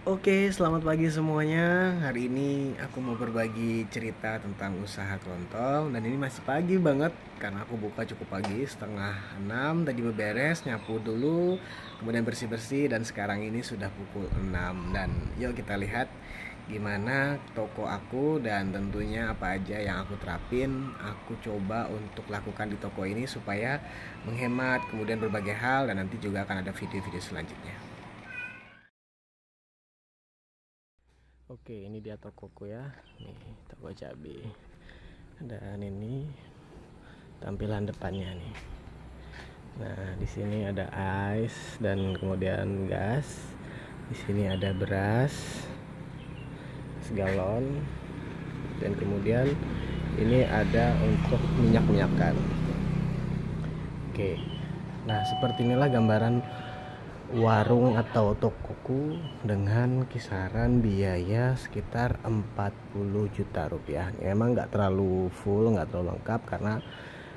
Oke, selamat pagi semuanya. Hari ini aku mau berbagi cerita tentang usaha kelontong. Dan ini masih pagi banget karena aku buka cukup pagi, setengah 6 tadi beberes, nyapu dulu, kemudian bersih-bersih dan sekarang ini sudah pukul 6. Dan yuk kita lihat gimana toko aku dan tentunya apa aja yang aku terapin, aku coba untuk lakukan di toko ini supaya menghemat kemudian berbagai hal, dan nanti juga akan ada video-video selanjutnya. Oke, ini dia tokoku ya. Nih, toko cabai. Dan ini tampilan depannya nih. Nah, di sini ada ice dan kemudian gas. Di sini ada beras segalon, dan kemudian ini ada untuk minyak-minyakan. Oke. Nah, seperti inilah gambaran warung atau tokoku dengan kisaran biaya sekitar 40 juta rupiah. Emang nggak terlalu full, nggak terlalu lengkap karena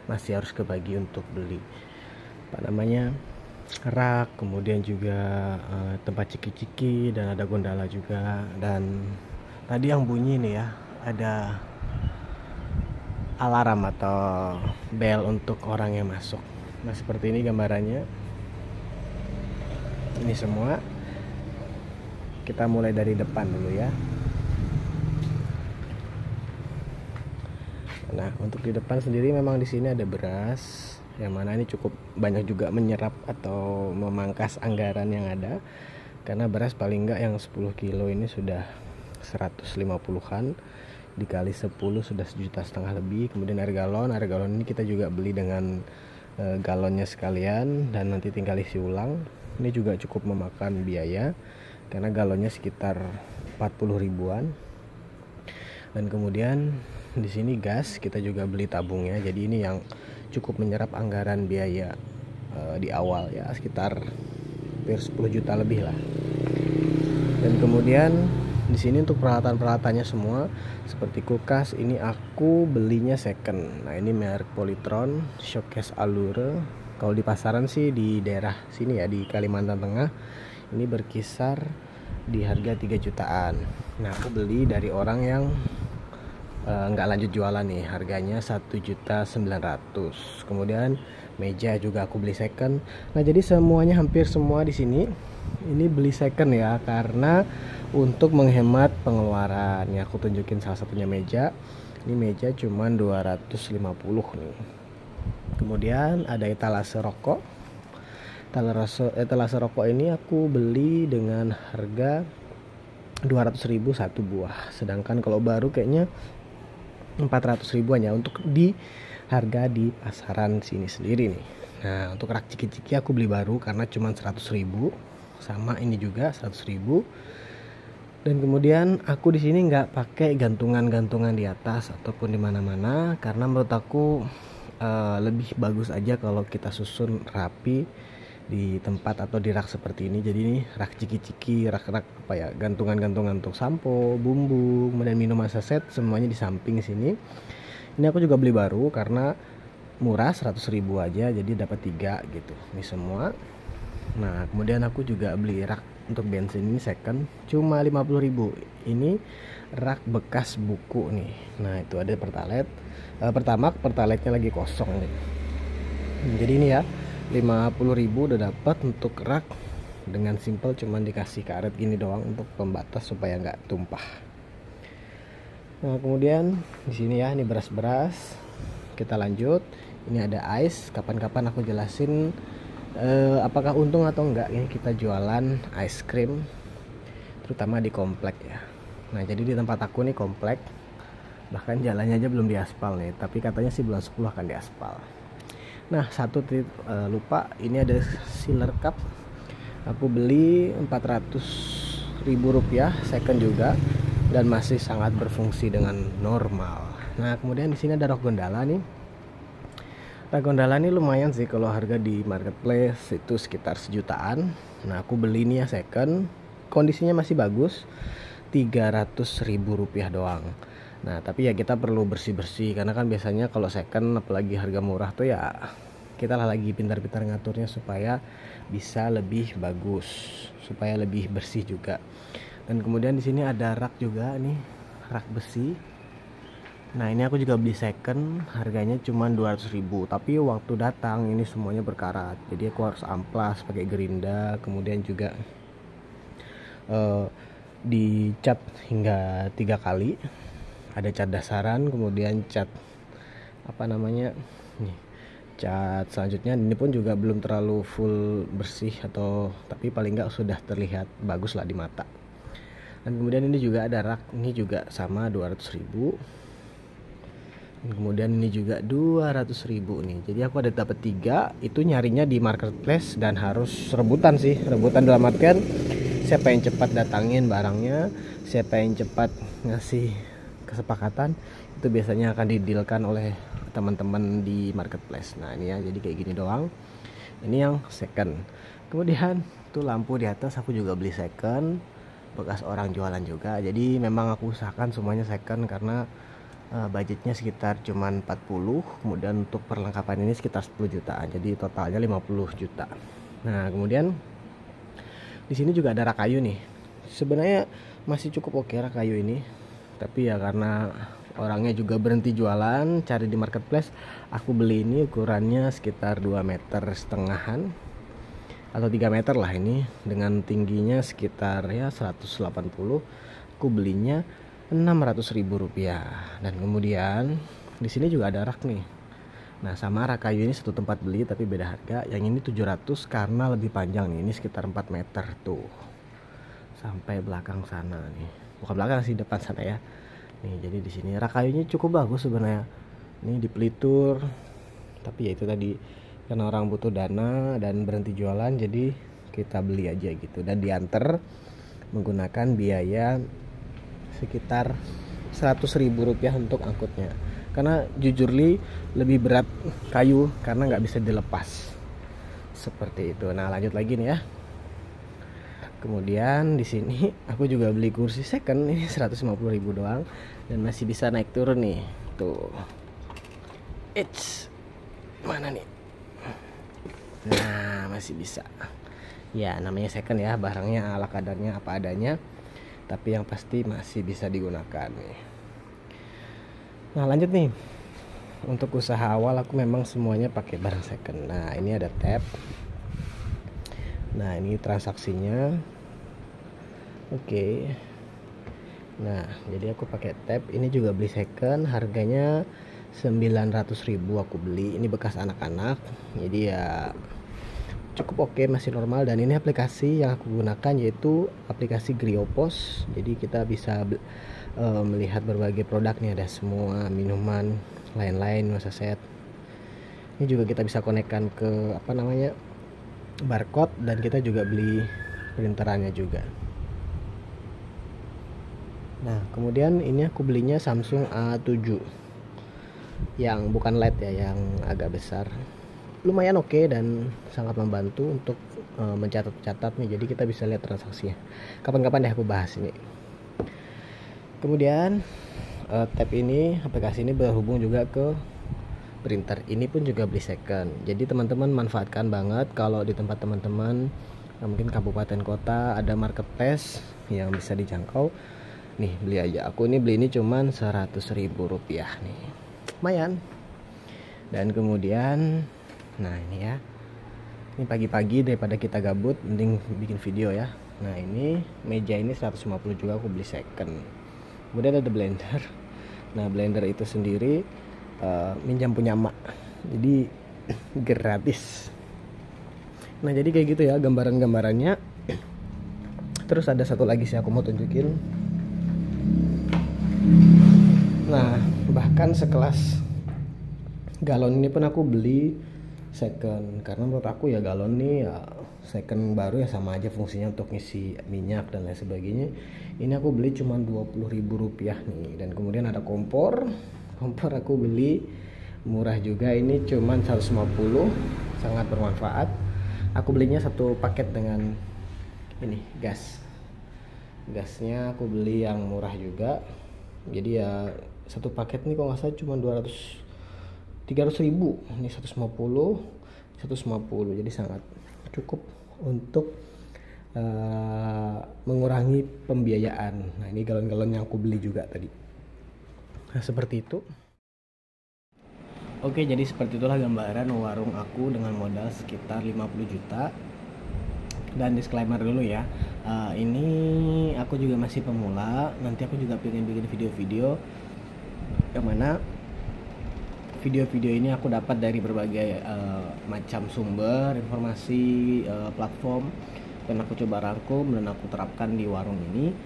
masih harus kebagi untuk beli apa namanya rak, kemudian juga tempat ciki-ciki, dan ada gondala juga. Dan tadi yang bunyi nih ya, ada alarm atau bel untuk orang yang masuk. Nah, seperti ini gambarannya. Ini semua kita mulai dari depan dulu ya. Nah, untuk di depan sendiri memang di sini ada beras, yang mana ini cukup banyak juga menyerap atau memangkas anggaran yang ada, karena beras paling enggak yang 10 kilo ini sudah 150-an, dikali 10 sudah 1,5 juta lebih. Kemudian air galon ini kita juga beli dengan galonnya sekalian dan nanti tinggal isi ulang. Ini juga cukup memakan biaya karena galonnya sekitar 40 ribuan. Dan kemudian di sini gas kita juga beli tabungnya. Jadi ini yang cukup menyerap anggaran biaya di awal ya, sekitar hampir 10 juta lebih lah. Dan kemudian di sini untuk peralatan-peralatannya semua seperti kulkas ini aku belinya second. Nah, ini merek Polytron Showcase Allure. Kalau di pasaran sih di daerah sini ya, di Kalimantan Tengah, ini berkisar di harga 3 jutaan. Nah, aku beli dari orang yang nggak lanjut jualan nih, harganya 1.900.000. Kemudian meja juga aku beli second. Nah, jadi semuanya hampir semua di sini ini beli second ya, karena untuk menghemat pengeluaran. Ya, aku tunjukin salah satunya meja. Ini meja cuman 250 nih. Kemudian ada etalase rokok. Etalase rokok ini aku beli dengan harga 200.000 satu buah. Sedangkan kalau baru kayaknya 400 ribuan ya untuk di harga di pasaran sini sendiri nih. Nah, untuk rak ciki-ciki aku beli baru karena cuma 100.000, sama ini juga 100.000. Dan kemudian aku di sini nggak pakai gantungan-gantungan di atas ataupun di mana-mana karena menurut aku lebih bagus aja kalau kita susun rapi di tempat atau di rak seperti ini. Jadi ini rak ciki-ciki, rak-rak apa ya, gantungan-gantungan untuk sampo, bumbu, kemudian minuman saset semuanya di samping sini. Ini aku juga beli baru karena murah, 100.000 aja, jadi dapat 3 gitu. Ini semua. Nah, kemudian aku juga beli rak untuk bensin ini second, cuma 50.000. Ini rak bekas buku nih. Nah, itu ada Pertalite. Pertalite-nya lagi kosong nih. Jadi ini ya, 50.000 udah dapat untuk rak dengan simple, cuman dikasih karet gini doang untuk pembatas supaya nggak tumpah. Nah, kemudian di sini ya, ini beras-beras. Kita lanjut. Ini ada ice. Kapan-kapan aku jelasin apakah untung atau enggak ini kita jualan ice cream, terutama di komplek ya. Nah, jadi di tempat aku nih komplek, bahkan jalannya aja belum diaspal nih, tapi katanya sih bulan 10 akan diaspal. Nah, satu lupa, ini ada Sealer Cup. Aku beli 400.000 rupiah second juga, dan masih sangat berfungsi dengan normal. Nah, kemudian di sini ada rok gondala nih. Rok gondala ini lumayan sih, kalau harga di marketplace itu sekitar 1 jutaan. Nah, aku beli nih ya second, kondisinya masih bagus, 300.000 rupiah doang. Nah, tapi ya kita perlu bersih-bersih karena kan biasanya kalau second apalagi harga murah tuh ya kita lah lagi pintar-pintar ngaturnya supaya bisa lebih bagus, supaya lebih bersih juga. Dan kemudian di sini ada rak juga nih, rak besi. Nah ini aku juga beli second, harganya cuma 200.000, tapi waktu datang ini semuanya berkarat, jadi aku harus amplas pakai gerinda. Kemudian juga dicat hingga 3 kali, ada cat dasaran, kemudian cat apa namanya nih, cat selanjutnya. Ini pun juga belum terlalu full bersih tapi paling nggak sudah terlihat bagus lah di mata. Dan kemudian ini juga ada rak, ini juga sama 200.000. Kemudian ini juga 200.000 nih. Jadi aku ada dapat 3, itu nyarinya di marketplace dan harus rebutan sih. Rebutan dalam artian siapa yang cepat datangin barangnya, siapa yang cepat ngasih kesepakatan, itu biasanya akan didilkan oleh teman-teman di marketplace. Nah ini ya, jadi kayak gini doang. Ini yang second. Kemudian tuh lampu di atas aku juga beli second, bekas orang jualan juga. Jadi memang aku usahakan semuanya second karena budgetnya sekitar cuman 40, kemudian untuk perlengkapan ini sekitar 10 jutaan, jadi totalnya 50 juta. Nah kemudian di sini juga ada rak kayu nih. Sebenarnya masih cukup oke rak kayu ini, tapi ya karena orangnya juga berhenti jualan, cari di marketplace, aku beli ini ukurannya sekitar 2,5 meter atau 3 meter lah ini, dengan tingginya sekitar ya 180. Aku belinya 600.000 rupiah. Dan kemudian di sini juga ada rak nih. Nah sama rak kayu ini satu tempat beli tapi beda harga. Yang ini 700 karena lebih panjang nih, ini sekitar 4 meter tuh sampai belakang sana nih, bukan belakang sih, depan sana ya nih. Jadi di sini rak kayunya cukup bagus sebenarnya, ini di Pelitur. Tapi ya itu tadi, karena orang butuh dana dan berhenti jualan, jadi kita beli aja gitu, dan diantar menggunakan biaya sekitar 100.000 rupiah untuk angkutnya. Karena jujur lebih berat kayu karena nggak bisa dilepas seperti itu. Nah lanjut lagi nih ya. Kemudian di sini aku juga beli kursi second, ini 150.000 doang dan masih bisa naik turun nih. Tuh. Mana nih? Nah masih bisa. Ya namanya second ya, barangnya ala kadarnya apa adanya, tapi yang pasti masih bisa digunakan nih. Nah lanjut nih, untuk usaha awal aku memang semuanya pakai barang second. Nah ini ada tab, nah ini transaksinya. Oke. Nah jadi aku pakai tab, ini juga beli second, harganya 900.000 aku beli. Ini bekas anak-anak, jadi ya cukup oke, masih normal. Dan ini aplikasi yang aku gunakan yaitu aplikasi Griopos. Jadi kita bisa melihat berbagai produk nih, ada semua minuman lain-lain, saset. Ini juga kita bisa konekkan ke apa namanya barcode, dan kita juga beli printerannya juga. Nah kemudian ini aku belinya Samsung A7 yang bukan LED ya, yang agak besar. Lumayan oke dan sangat membantu untuk mencatat-catat nih, jadi kita bisa lihat transaksinya. Kapan-kapan deh aku bahas ini. Kemudian tab ini, aplikasi ini berhubung juga ke printer. Ini pun juga beli second. Jadi teman-teman manfaatkan banget kalau di tempat teman-teman mungkin kabupaten kota ada marketplace yang bisa dijangkau. Nih beli aja. Aku ini beli ini cuman 100.000 rupiah nih, lumayan. Dan kemudian nah ini ya, ini pagi-pagi daripada kita gabut mending bikin video ya. Nah ini meja ini 150 juga aku beli second. Kemudian ada blender. Nah blender itu sendiri minjam punya emak, jadi gratis. Nah jadi kayak gitu ya gambaran-gambarannya. Terus ada satu lagi sih aku mau tunjukin. Nah bahkan sekelas galon ini pun aku beli second, karena menurut aku ya galon nih ya second baru ya sama aja fungsinya untuk ngisi minyak dan lain sebagainya. Ini aku beli cuma 20.000 rupiah nih. Dan kemudian ada kompor aku beli murah juga, ini cuma 150, sangat bermanfaat. Aku belinya satu paket dengan ini gasnya aku beli yang murah juga, jadi ya satu paket nih kalau nggak salah cuma 300.000, ini 150, jadi sangat cukup untuk mengurangi pembiayaan. Nah, ini galon-galon yang aku beli juga tadi. Nah, seperti itu. Oke, jadi seperti itulah gambaran warung aku dengan modal sekitar 50 juta. Dan disclaimer dulu ya, ini aku juga masih pemula. Nanti aku juga pengen bikin video-video yang mana video-video ini aku dapat dari berbagai macam sumber informasi, platform, dan aku coba rangkum dan aku terapkan di warung ini.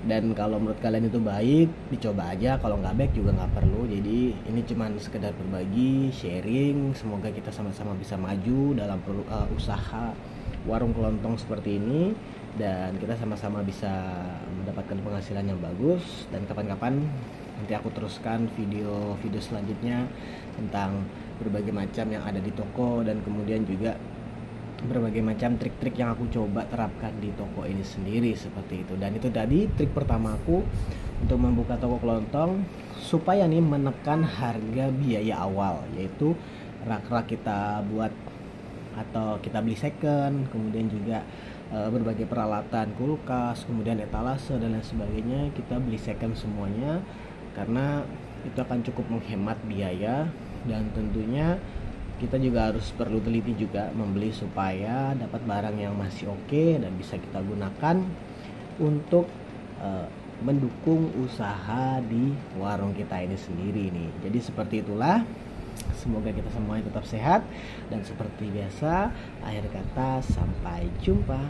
Dan kalau menurut kalian itu baik, dicoba aja. Kalau nggak baik juga nggak perlu. Jadi ini cuman sekedar berbagi, sharing. Semoga kita sama-sama bisa maju dalam usaha warung kelontong seperti ini, dan kita sama-sama bisa mendapatkan penghasilan yang bagus. Dan kapan-kapan nanti aku teruskan video-video selanjutnya tentang berbagai macam yang ada di toko, dan kemudian juga berbagai macam trik-trik yang aku coba terapkan di toko ini sendiri, seperti itu. Dan itu tadi trik pertama aku untuk membuka toko kelontong, supaya nih menekan harga biaya awal, yaitu rak-rak kita buat atau kita beli second, kemudian juga berbagai peralatan kulkas, kemudian etalase dan lain sebagainya kita beli second semuanya, karena itu akan cukup menghemat biaya. Dan tentunya kita juga harus perlu teliti juga membeli supaya dapat barang yang masih oke dan bisa kita gunakan untuk mendukung usaha di warung kita ini sendiri nih. Jadi seperti itulah. Semoga kita semuanya tetap sehat, dan seperti biasa akhir kata sampai jumpa.